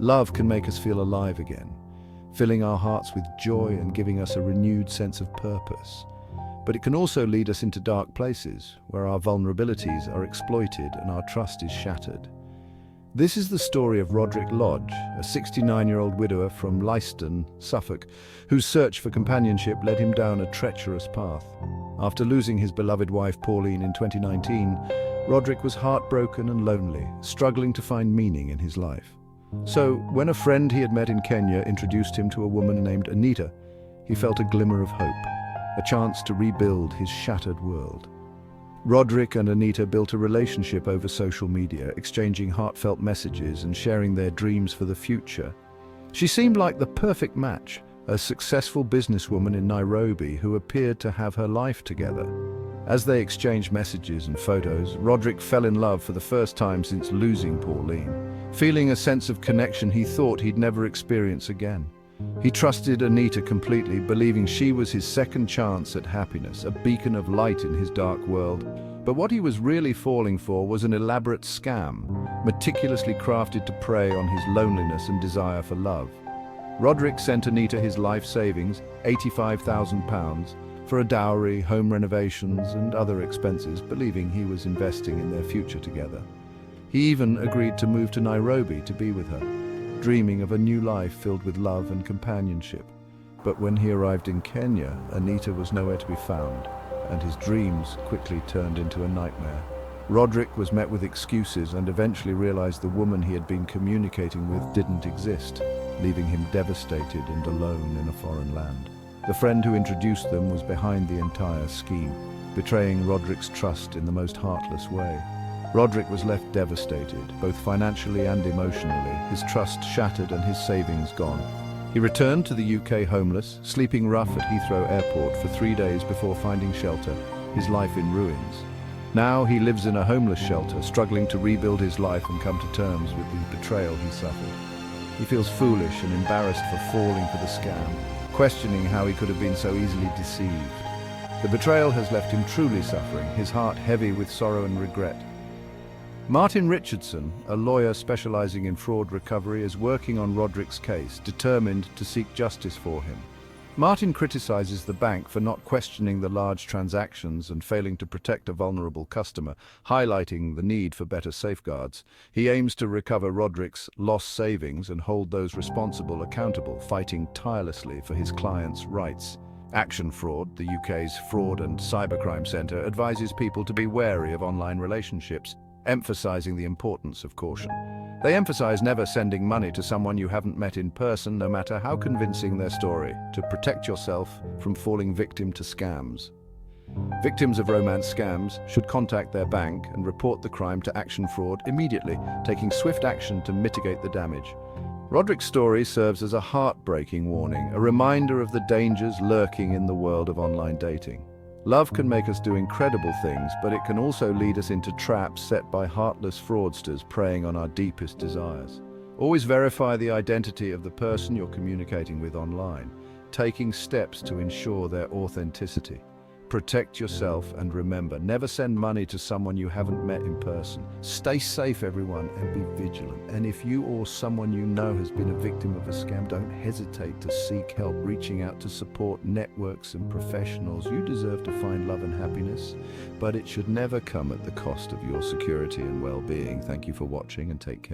Love can make us feel alive again, filling our hearts with joy and giving us a renewed sense of purpose. But it can also lead us into dark places, where our vulnerabilities are exploited and our trust is shattered. This is the story of Roderick Lodge, a 69-year-old widower from Leiston, Suffolk, whose search for companionship led him down a treacherous path. After losing his beloved wife Pauline in 2019, Roderick was heartbroken and lonely, struggling to find meaning in his life. So, when a friend he had met in Kenya introduced him to a woman named Anita, he felt a glimmer of hope, a chance to rebuild his shattered world. Roderick and Anita built a relationship over social media, exchanging heartfelt messages and sharing their dreams for the future. She seemed like the perfect match, a successful businesswoman in Nairobi who appeared to have her life together. As they exchanged messages and photos, Roderick fell in love for the first time since losing Pauline, feeling a sense of connection he thought he'd never experience again. He trusted Anita completely, believing she was his second chance at happiness, a beacon of light in his dark world. But what he was really falling for was an elaborate scam, meticulously crafted to prey on his loneliness and desire for love. Roderick sent Anita his life savings, £85,000, for a dowry, home renovations and other expenses, believing he was investing in their future together. He even agreed to move to Nairobi to be with her, dreaming of a new life filled with love and companionship. But when he arrived in Kenya, Anita was nowhere to be found, and his dreams quickly turned into a nightmare. Roderick was met with excuses and eventually realized the woman he had been communicating with didn't exist, leaving him devastated and alone in a foreign land. The friend who introduced them was behind the entire scheme, betraying Roderick's trust in the most heartless way. Roderick was left devastated, both financially and emotionally, his trust shattered and his savings gone. He returned to the UK homeless, sleeping rough at Heathrow Airport for 3 days before finding shelter, his life in ruins. Now he lives in a homeless shelter, struggling to rebuild his life and come to terms with the betrayal he suffered. He feels foolish and embarrassed for falling for the scam, questioning how he could have been so easily deceived. The betrayal has left him truly suffering, his heart heavy with sorrow and regret. Martin Richardson, a lawyer specializing in fraud recovery, is working on Roderick's case, determined to seek justice for him. Martin criticizes the bank for not questioning the large transactions and failing to protect a vulnerable customer, highlighting the need for better safeguards. He aims to recover Roderick's lost savings and hold those responsible accountable, fighting tirelessly for his clients' rights. Action Fraud, the UK's fraud and cybercrime centre, advises people to be wary of online relationships, emphasizing the importance of caution. They emphasize never sending money to someone you haven't met in person, no matter how convincing their story, to protect yourself from falling victim to scams. Victims of romance scams should contact their bank and report the crime to Action Fraud immediately, taking swift action to mitigate the damage. Roderick's story serves as a heartbreaking warning, a reminder of the dangers lurking in the world of online dating. Love can make us do incredible things, but it can also lead us into traps set by heartless fraudsters preying on our deepest desires. Always verify the identity of the person you're communicating with online, taking steps to ensure their authenticity. Protect yourself and remember, never send money to someone you haven't met in person. Stay safe, everyone, and be vigilant. And if you or someone you know has been a victim of a scam, don't hesitate to seek help, reaching out to support networks and professionals. You deserve to find love and happiness, but it should never come at the cost of your security and well-being. Thank you for watching and take care.